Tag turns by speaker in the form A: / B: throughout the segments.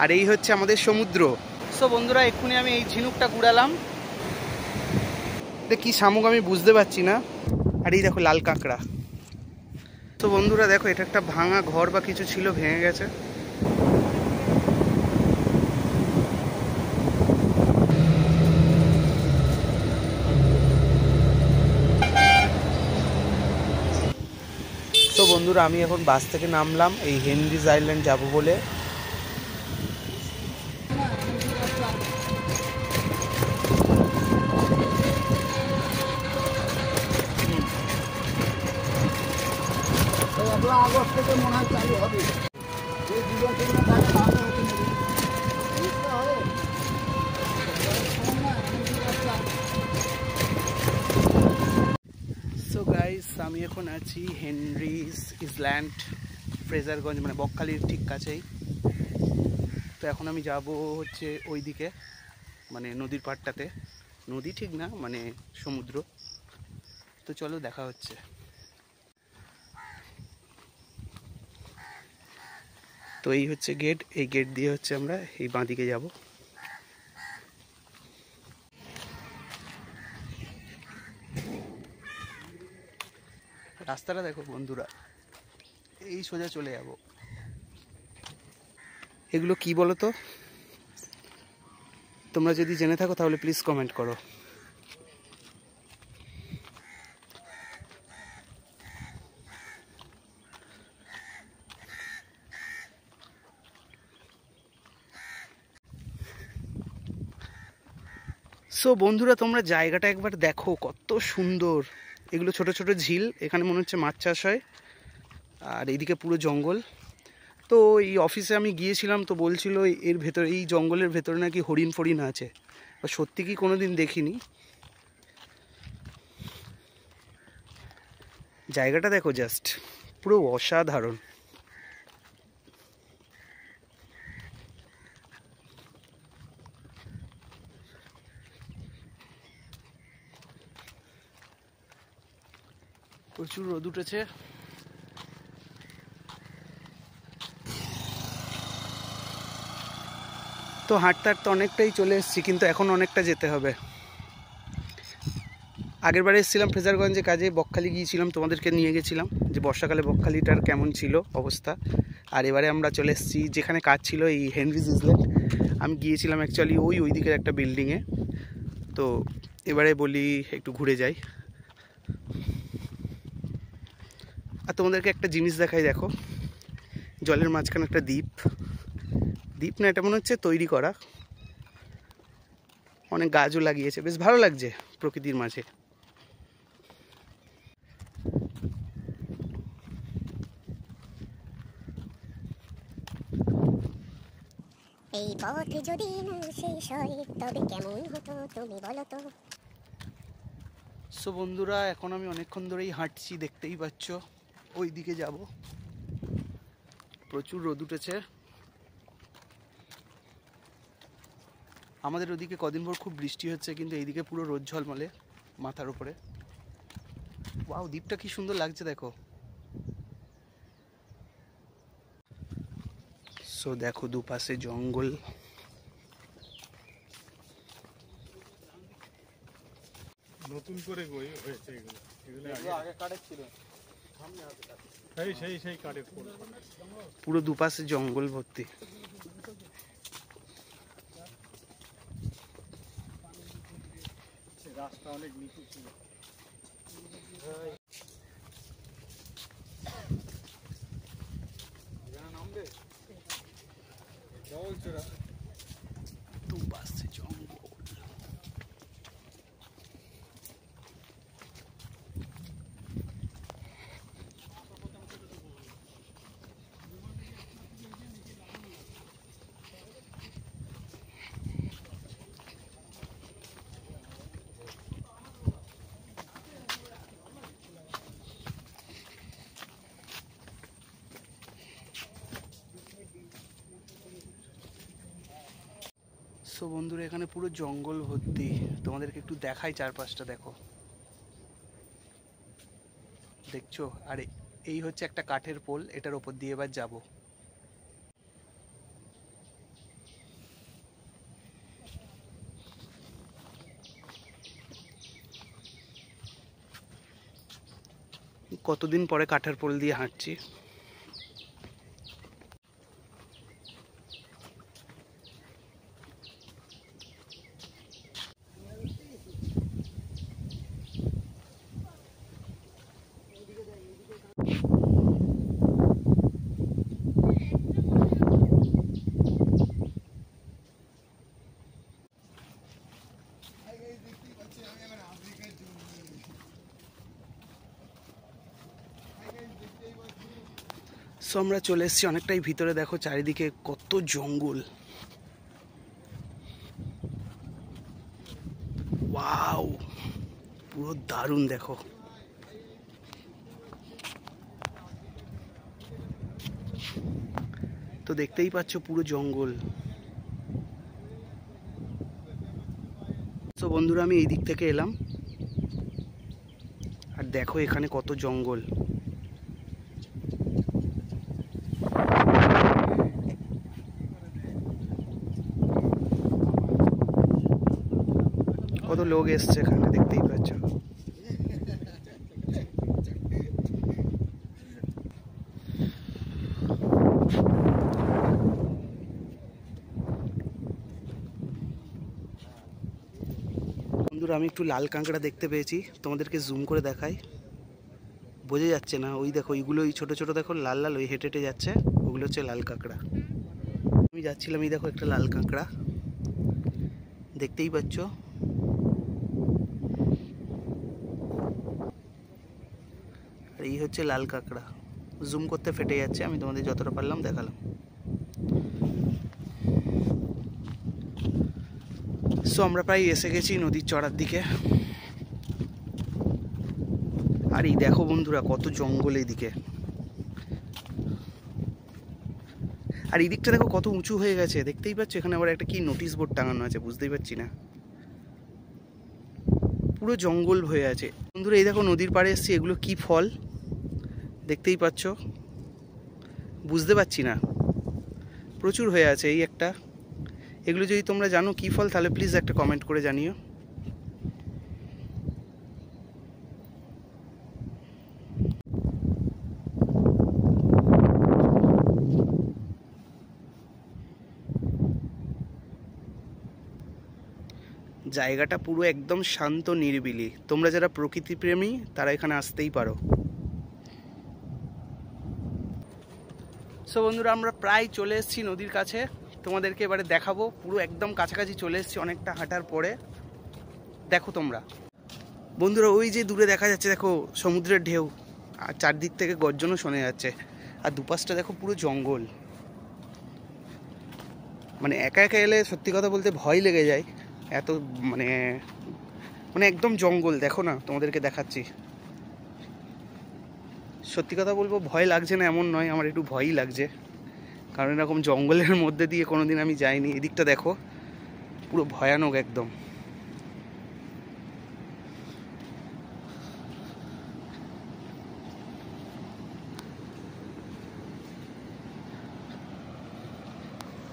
A: আর এই হচ্ছে আমাদের সমুদ্র। সো বন্ধুরা, এক্ষুনি আমি এই ঝিনুকটা কুড়ালাম, কি শামুক আমি বুঝতে পারছি না। আর এই দেখো লাল কাঁকড়া। তো বন্ধুরা দেখো, এটা একটা ভাঙা ঘর বা কিছু ছিল, ভেঙে গেছে। তো বন্ধুরা, আমি এখন বাস থেকে নামলাম, এই হেনরিজ আইল্যান্ড যাব বলে। আগস্ট থেকে মনে হয় চালু হবে। সো গাইস, আমি এখন আছি হেনরিজ আইল্যান্ড, ফ্রেজারগঞ্জ, মানে বকখালির ঠিক কাছেই। তো এখন আমি যাব হচ্ছে ওই দিকে, মানে নদীর পাড়টাতে। নদী ঠিক না, মানে সমুদ্র। তো চলো, দেখা হচ্ছে। তো এই হচ্ছে গেট, এই গেট দিয়ে হচ্ছে আমরা এই বাঁদিকে যাব। রাস্তাটা দেখো বন্ধুরা, এই সোজা চলে যাব। এগুলো কি বলো তো? তোমরা যদি জেনে থাকো তাহলে প্লিজ কমেন্ট করো। সো বন্ধুরা, তোমরা জায়গাটা একবার দেখো, কত সুন্দর। এগুলো ছোট ছোট ঝিল, এখানে মনে হচ্ছে মাছ চাষ হয়। আর এইদিকে পুরো জঙ্গল। তো এই অফিসে আমি গিয়েছিলাম, তো বলছিল এর ভেতরে, এই জঙ্গলের ভেতরে নাকি হরিণ ফরিণ আছে। সত্যি কি কোনোদিন দেখিনি। জায়গাটা দেখো জাস্ট, পুরো অসাধারণ। প্রচুর রোদ উঠেছে। তো হাঁটতে হাঁটতে অনেকটাই চলে এসেছি, কিন্তু এখন অনেকটা যেতে হবে। আগেরবারে এসেছিলাম ফ্রেজারগঞ্জে কাজে, বকখালি গিয়েছিলাম, তোমাদেরকে নিয়ে গেছিলাম যে বর্ষাকালে বকখালিটার কেমন ছিল অবস্থা। আর এবারে আমরা চলে এসেছি যেখানে কাজ ছিল, এই হেনরিজ আইল্যান্ড। আমি গিয়েছিলাম অ্যাকচুয়ালি ওই দিকের একটা বিল্ডিংয়ে। তো এবারে বলি একটু ঘুরে যাই। আর তোমাদেরকে একটা জিনিস দেখাই, দেখো জলের মাঝখানে একটা দ্বীপ। দ্বীপ না, এটা মনে হচ্ছে তৈরি করা। অনেক গাছও লাগিয়েছে, বেশ ভালো লাগছে প্রকৃতির মাঝে। এই পথ যদি না শেষ হয় তবে কেমন হতো তুমি বলো তো। সো বন্ধুরা, এখন আমি অনেকক্ষণ ধরেই হাঁটছি, দেখতেই পাচ্ছ। ওই দিকে যাব। প্রচুর রোদ উঠেছে। আমাদের ওদিকে কদিন পর খুব বৃষ্টি হচ্ছে, কিন্তু এইদিকে পুরো রোদ ঝলমলে মাথার উপরে। ওয়াও, দ্বীপটা কি সুন্দর লাগছে দেখো। সো দেখো, দুপাশে জঙ্গল।
B: নতুন করে হয়েছে এগুলো, এগুলো আগে কাঠের ছিল। সেই কাঠের
A: পুরো দুপাশে জঙ্গল ভর্তি।
B: রাস্তা অনেক নিচু ছিল। নামবে
A: দুপাশে জঙ্গল। সো বন্ধুরা, এখানে পুরো জঙ্গল ভর্তি। তোমাদেরকে একটু দেখাই চারপাশটা, দেখো, দেখছো? আর এই হচ্ছে একটা কাঠের পোল, এটার ওপর দিয়ে এবার যাব। কতদিন পরে কাঠের পোল দিয়ে হাঁটছি। সো আমরা চলে এসেছি অনেকটাই ভিতরে। দেখো চারিদিকে কত জঙ্গল, ওয়াও পুরো দারুণ। দেখো তো দেখতেই পাচ্ছ পুরো জঙ্গল। তো বন্ধুরা আমি এই দিক থেকে এলাম, আর দেখো এখানে কত জঙ্গল। কত লোক এসছে এখানে, দেখতেই পাচ্ছ। বন্ধুরা আমি একটু লাল কাঁকড়া দেখতে পেয়েছি, তোমাদেরকে জুম করে দেখাই। বোঝা যাচ্ছে না, ওই দেখো ওইগুলো, ওই ছোটো ছোটো দেখো লাল লাল, ওই হেঁটে হেঁটে যাচ্ছে, ওগুলো হচ্ছে লাল কাঁকড়া। আমি যাচ্ছিলাম, এই দেখো একটা লাল কাঁকড়া, দেখতেই পাচ্ছ। আর এই হচ্ছে লাল কাঁকড়া, জুম করতে ফেটে যাচ্ছে, আমি তোমাদের যতটা পারলাম দেখালাম। সো আমরা প্রায় এসে গেছি নদীর চড়ার দিকে। আর এই দেখো বন্ধুরা কত জঙ্গল এইদিকে, আর এই দিকটা দেখো কত উঁচু হয়ে গেছে, দেখতেই পাচ্ছ। এখানে আবার একটা কি নোটিশ বোর্ড টাঙানো আছে, বুঝতেই পারছি না, পুরো জঙ্গল হয়ে আছে। বন্ধুরা এই দেখো নদীর পাড়ে এসেছি, এগুলো কি ফল দেখতেই পাচ্ছ, বুঝতে পারছি না, প্রচুর হয়ে আছে। এই একটা, এগুলো যদি তোমরা জানো কি ফল তাহলে প্লিজ একটা কমেন্ট করে জানিও। জায়গাটা পুরো একদম শান্ত নিরিবিলি, তোমরা যারা প্রকৃতি প্রেমী তারা এখানে আসতেই পারো। সো বন্ধুরা আমরা প্রায় চলে এসেছি নদীর কাছে, তোমাদেরকে এবারে দেখাবো। পুরো একদম কাছাকাছি চলে এসেছি অনেকটা হাঁটার পরে। দেখো তোমরা বন্ধুরা, ওই যে দূরে দেখা যাচ্ছে দেখো সমুদ্রের ঢেউ, আর চারদিক থেকে গর্জনও শোনা যাচ্ছে, আর দুপাশটা দেখো পুরো জঙ্গল। মানে একা একা এলে সত্যি কথা বলতে ভয় লেগে যায়, এত মানে মানে একদম জঙ্গল। দেখো না, তোমাদেরকে দেখাচ্ছি। সত্যি কথা বলবো ভয় লাগছে না এমন নয়, আমার একটু ভয়ই লাগছে, কারণ এরকম জঙ্গলের মধ্যে দিয়ে কোনোদিন আমি যাইনি। এদিকটা দেখো পুরো ভয়ানক একদম।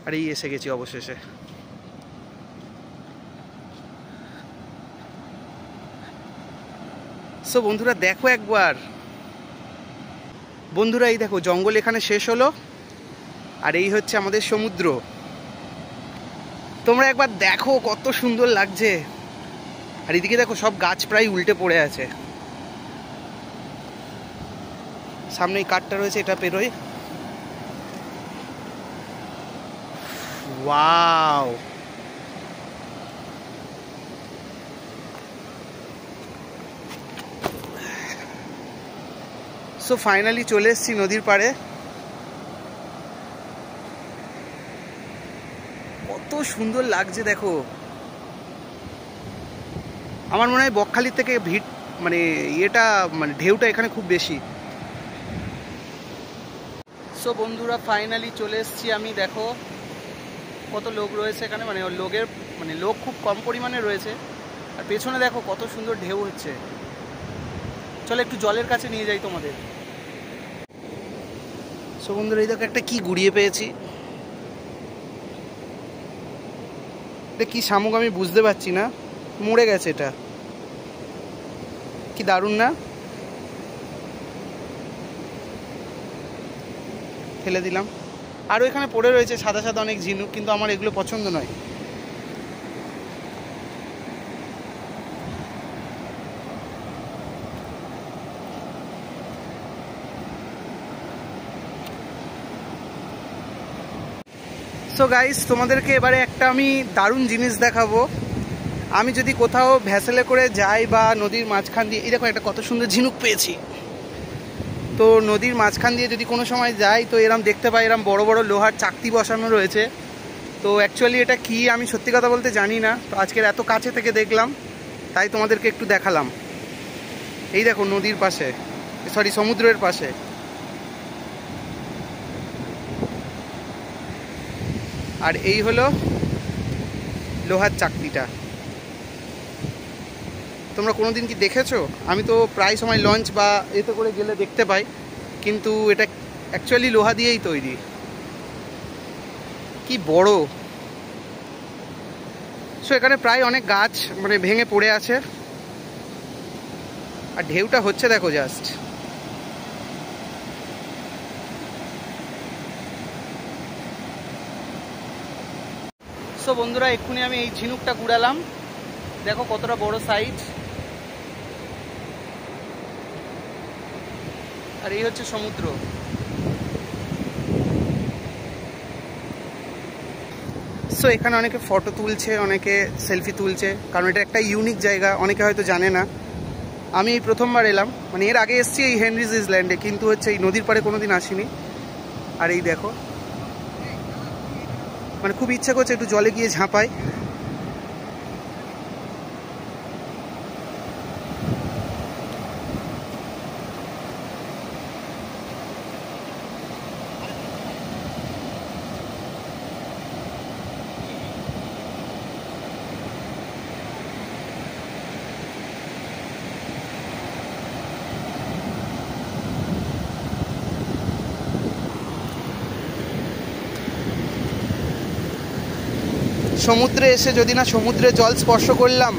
A: আর এই এসে গেছি অবশেষে। সো বন্ধুরা দেখো একবার, বন্ধুরা এই দেখো জঙ্গল এখানে শেষ হলো, আর এই হচ্ছে আমাদের সমুদ্র। তোমরা একবার দেখো কত সুন্দর লাগছে। আর এদিকে দেখো সব গাছ প্রায় উল্টে পড়ে আছে, সামনে এই কাঠটা রয়েছে, এটা পেরোয়। ওয়াও, সো ফাইনালি চলে এসেছি নদীর পাড়ে। কত সুন্দর লাগছে দেখো। আমার মনে হয় বকখালির থেকে ভিড় মানে ইয়েটা মানে ঢেউটা এখানে খুব বেশি। সো বন্ধুরা ফাইনালি চলে এসেছি আমি। দেখো কত লোক রয়েছে এখানে, মানে লোক খুব কম পরিমাণে রয়েছে। আর পেছনে দেখো কত সুন্দর ঢেউ হচ্ছে। চলো একটু জলের কাছে নিয়ে যাই তোমাদের। সো বন্ধুরা এই দেখো একটা কি গুড়িয়ে পেয়েছি, এটা কি শামুক আমি বুঝতে পারছি না, মরে গেছে। এটা কি দারুণ না? ফেলে দিলাম। আরও এখানে পড়ে রয়েছে সাদা সাদা অনেক ঝিনুক, কিন্তু আমার এগুলো পছন্দ নয়। সো গাইস, তোমাদেরকে এবারে একটা আমি দারুণ জিনিস দেখাবো। আমি যদি কোথাও ভ্যাসেলে করে যাই বা নদীর মাঝখান দিয়ে, এই দেখো একটা কত সুন্দর ঝিনুক পেয়েছি। তো নদীর মাঝখান দিয়ে যদি কোনো সময় যাই তো এরম দেখতে পাই, এরম বড় বড় লোহার চাকতি বসানো রয়েছে। তো অ্যাকচুয়ালি এটা কি আমি সত্যি কথা বলতে জানি না, তো আজকের এত কাছে থেকে দেখলাম তাই তোমাদেরকে একটু দেখালাম। এই দেখো নদীর পাশে, সরি সমুদ্রের পাশে। আর এই হলো লোহার চাকতিটা। তোমরা কোনোদিন কি দেখেছো? আমি তো প্রায় সময় লঞ্চ বা এতে করে গেলে দেখতে পাই, কিন্তু এটা অ্যাকচুয়ালি লোহা দিয়েই তৈরি। কি বড়! সো এখানে প্রায় অনেক গাছ মানে ভেঙে পড়ে আছে, আর ঢেউটা হচ্ছে দেখো জাস্ট। সো বন্ধুরা, এক্ষুনি আমি এই ঝিনুকটা কুড়ালাম, দেখো কতটা বড় সাইজ। আর এই হচ্ছে সমুদ্র। সো এখানে অনেকে ফটো তুলছে, অনেকে সেলফি তুলছে, কারণ এটা একটা ইউনিক জায়গা, অনেকে হয়তো জানে না। আমি এই প্রথমবার এলাম, মানে এর আগে এসেছি এই হেনরিজ আইল্যান্ডে, কিন্তু হচ্ছে এই নদীর পাড়ে কোনোদিন আসিনি। আর এই দেখো, মানে খুব ইচ্ছা করছে একটু জলে গিয়ে ঝাঁপাই। সমুদ্রে এসে যদি না সমুদ্রের জল স্পর্শ করলাম,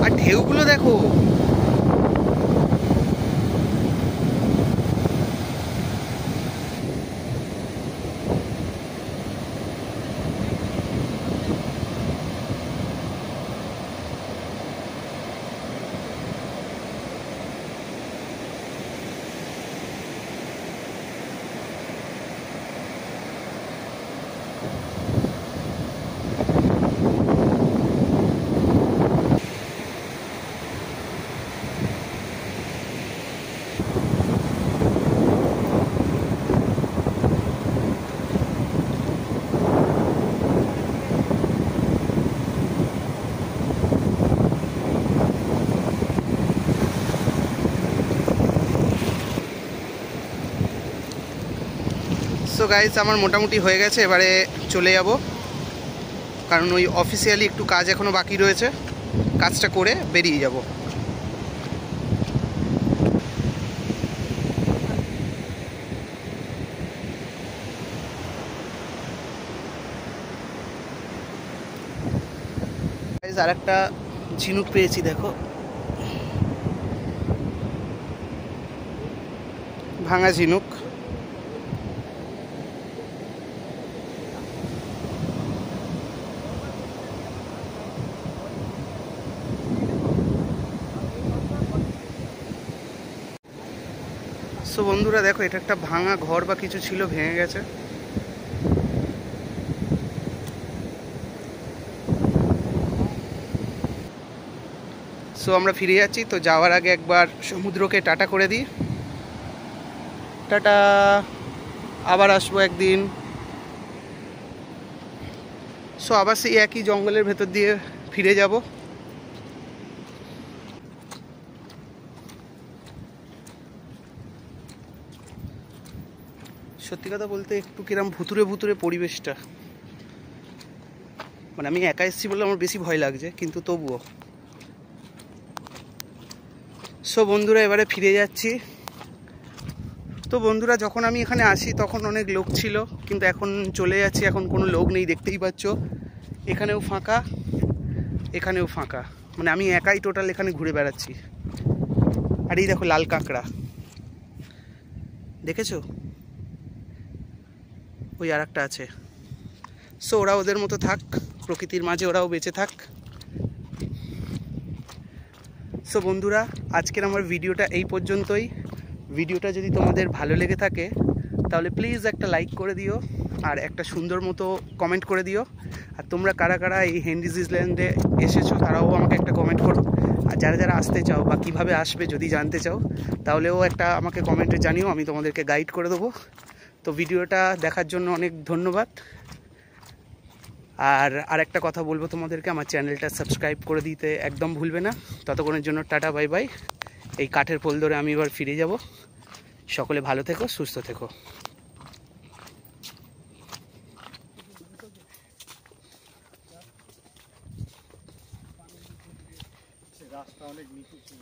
A: আর ঢেউগুলো দেখো। সো গাইস, আমার মোটামুটি হয়ে গেছে, এবারে চলে যাব, কারণ ওই অফিসিয়ালি একটু কাজ এখনও বাকি রয়েছে, কাজটা করে বেরিয়ে যাব। গাইস, আর একটা ঝিনুক পেয়েছি, দেখো ভাঙা ঝিনুক। সো বন্ধুরা দেখো, এটা একটা ভাঙা ঘর বা কিছু ছিল, ভেঙে গেছে। সো আমরা ফিরে যাচ্ছি, তো যাওয়ার আগে একবার সমুদ্রকে টাটা করে দিই। টাটা, আবার আসবো একদিন। সো আবার সেই একই জঙ্গলের ভেতর দিয়ে ফিরে যাব। সত্যি কথা বলতে একটু কিরম ভুতুরে ভুতুরে পরিবেশটা, মানে আমি একা এসেছি বলে আমার বেশি ভয় লাগছে, কিন্তু তবুও। সো বন্ধুরা, এবারে ফিরে যাচ্ছি। তো বন্ধুরা, যখন আমি এখানে আসি তখন অনেক লোক ছিল, কিন্তু এখন চলে যাচ্ছি, এখন কোনো লোক নেই, দেখতেই পাচ্ছ। এখানেও ফাঁকা, এখানেও ফাঁকা, মানে আমি একাই টোটাল এখানে ঘুরে বেড়াচ্ছি। আর এই দেখো লাল কাঁকড়া, দেখেছো? ওই আর একটা আছে। সো ওরা ওদের মতো থাক, প্রকৃতির মাঝে ওরাও বেঁচে থাক। সো বন্ধুরা, আজকের আমার ভিডিওটা এই পর্যন্তই। ভিডিওটা যদি তোমাদের ভালো লেগে থাকে তাহলে প্লিজ একটা লাইক করে দিও আর একটা সুন্দর মতো কমেন্ট করে দিও। আর তোমরা কারা কারা এই হেনরিজ আইল্যান্ডে এসেছো তারাও আমাকে একটা কমেন্ট করো। আর যারা যারা আসতে চাও বা কীভাবে আসবে যদি জানতে চাও তাহলেও একটা আমাকে কমেন্টে জানিও, আমি তোমাদেরকে গাইড করে দেবো। তো ভিডিওটা দেখার জন্য অনেক ধন্যবাদ। আর একটা কথা বলবো তোমাদেরকে, আমার চ্যানেলটা সাবস্ক্রাইব করে দিতে একদম ভুলবে না। ততক্ষণের জন্য টাটা বাই বাই। এই কাঠের পোল ধরে আমি এবার ফিরে যাব। সকলে ভালো থেকো, সুস্থ থেকো।
B: রাস্তা অনেক নিচু ছিল।